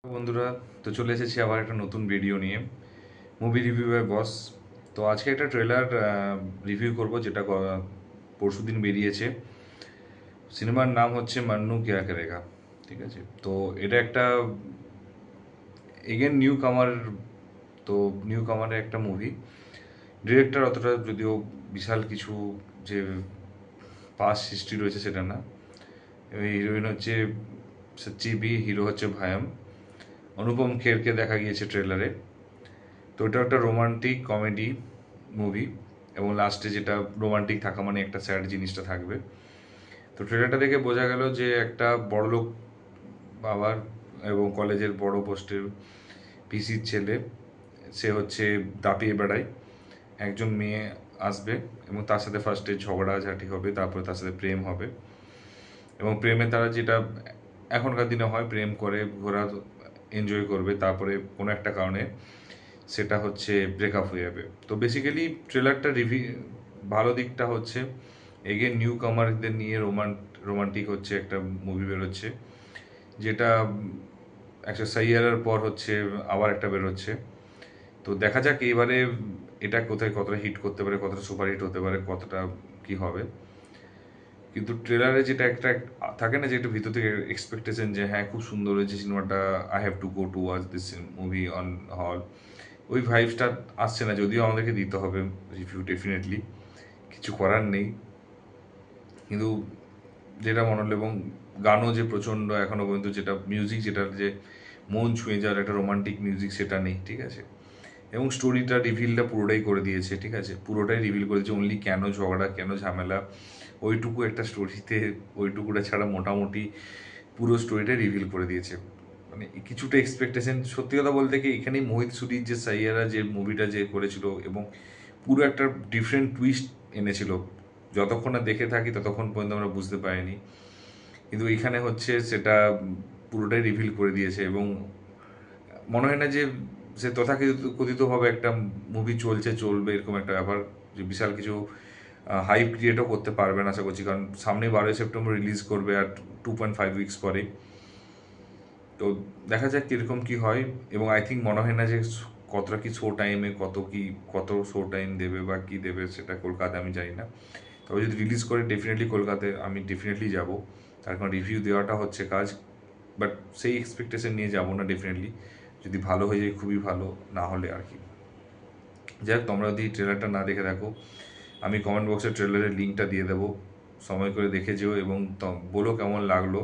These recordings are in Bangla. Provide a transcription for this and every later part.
বন্ধুরা, তো চলে এসেছি আবার একটা নতুন ভিডিও নিয়ে, মুভি রিভিউ বাই বস। তো আজকে একটা ট্রেলার রিভিউ করব, যেটা পরশুদিন বেরিয়েছে। সিনেমার নাম হচ্ছে মান্নু কেয়া করেগা। ঠিক আছে, তো এটা একটা এগেন নিউ কামার। তো নিউ কামারের একটা মুভি। ডিরেক্টর অতটা যদিও বিশাল কিছু যে পাস্ট হিস্ট্রি রয়েছে সেটা না। হিরোইন হচ্ছে সচ্চি বি, হিরো হচ্ছে ভায়াম। অনুপম খেরকে দেখা গিয়েছে ট্রেলারে। তো এটা একটা রোমান্টিক কমেডি মুভি, এবং লাস্টে যেটা রোমান্টিক থাকা মানে একটা স্যাড জিনিসটা থাকবে। তো ট্রেলারটা দেখে বোঝা গেল যে একটা বড়লোক বাবার এবং কলেজের বড় পোস্টের পিসির ছেলে, সে হচ্ছে দাপিয়ে বেড়ায়। একজন মেয়ে আসবে এবং তার সাথে ফার্স্টে ঝগড়াঝাটি হবে, তারপরে তার সাথে প্রেম হবে, এবং প্রেমে তারা যেটা এখনকার দিনে হয়, প্রেম করে ঘোরা এনজয় করবে, তারপরে কোনো একটা কারণে সেটা হচ্ছে ব্রেকআপ হয়ে যাবে। তো বেসিক্যালি ট্রেলারটা ভালো দিকটা হচ্ছে এগেন নিউ কামারদের নিয়ে রোমান্টিক হচ্ছে একটা মুভি বেরোচ্ছে, যেটা একটা সাইয়ারের পর হচ্ছে আবার একটা বেরোচ্ছে। তো দেখা যাক এবারে এটা কোথায় কতটা হিট করতে পারে, কতটা সুপার হিট হতে পারে, কতটা কি হবে। কিন্তু ট্রেলারে যেটা একটা থাকে না, যে একটু ভিতর থেকে এক্সপেকটেশন যে হ্যাঁ খুব সুন্দর হয়েছে সিনেমাটা, I have to go to watch this movie on হল, ওই ভাইবসটা আসছে না। যদিও আমাদেরকে দিতে হবে রিভিউ ডেফিনেটলি, কিছু করার নেই। কিন্তু যেটা মনে হলো, এবং গানও যে প্রচণ্ড এখনও পর্যন্ত, যেটা মিউজিক, যেটা যে মন ছুঁয়ে যাওয়ার একটা রোমান্টিক মিউজিক, সেটা নেই। ঠিক আছে, এবং স্টোরিটা রিভিলটা পুরোটাই করে দিয়েছে। ঠিক আছে, পুরোটাই রিভিল করেছে, অনলি কেন ঝগড়া, কেন ঝামেলা, ওইটুকু একটা স্টোরিতে, ওইটুকুটা ছাড়া মোটামুটি পুরো স্টোরিটাই রিভিল করে দিয়েছে। মানে কিছুটা এক্সপেকটেশন, সত্যি কথা বলতে কি, এখানেই মোহিত সুরির যে সাইয়ারা যে মুভিটা যে করেছিল, এবং পুরো একটা ডিফারেন্ট টুইস্ট এনেছিল, যতক্ষণ না দেখে থাকি ততক্ষণ পর্যন্ত আমরা বুঝতে পারিনি। কিন্তু এখানে হচ্ছে সেটা পুরোটাই রিভিল করে দিয়েছে, এবং মনে হয় না যে সে তথাকথিতভাবে একটা মুভি চলবে এরকম একটা ব্যাপার, যে বিশাল কিছু হাইপ ক্রিয়েটও করতে পারবে না আশা করছি, কারণ সামনে 12ই সেপ্টেম্বর রিলিজ করবে, আর 2.5 উইকস পরে। তো দেখা যাক কীরকম কী হয়, এবং আই থিঙ্ক মনে হয় না যে কতটা কি শো টাইমে কত শো টাইম দেবে বা কী দেবে, সেটা কলকাতায় আমি জানি না। তবে যদি রিলিজ করে ডেফিনেটলি কলকাতায় আমি ডেফিনেটলি যাব, তার কারণ রিভিউ দেওয়াটা হচ্ছে কাজ। বাট সেই এক্সপেকটেশন নিয়ে যাবো না ডেফিনেটলি। যদি ভালো হয়ে যায় খুবই ভালো, না হলে আর কি। যাই হোক, তোমরা যদি ট্রেলারটা না দেখে থাকো, আমি কমেন্ট বক্সে ট্রেলারের লিঙ্কটা দিয়ে দেবো, সময় করে দেখে যেও এবং বলো কেমন লাগলো।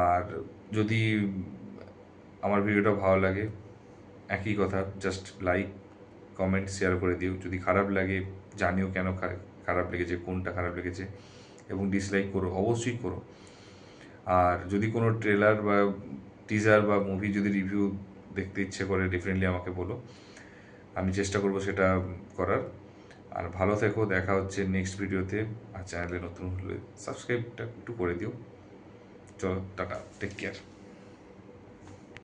আর যদি আমার ভিডিওটা ভালো লাগে, একই কথা, জাস্ট লাইক কমেন্ট শেয়ার করে দিও। যদি খারাপ লাগে জানিও কেন খারাপ লেগেছে, কোনটা খারাপ লেগেছে, এবং ডিসলাইক করো, অবশ্যই করো। আর যদি কোনো ট্রেলার বা টিজার বা মুভি যদি রিভিউ দেখতে ইচ্ছে করে, ডেফিনেটলি আমাকে বলো, আমি চেষ্টা করবো সেটা করার। আর ভালো থেকো, দেখা হচ্ছে নেক্সট ভিডিওতে। আর চ্যানেলে নতুন হলে সাবস্ক্রাইবটা একটু করে দিও। চলো, টাটা, টেক কেয়ার।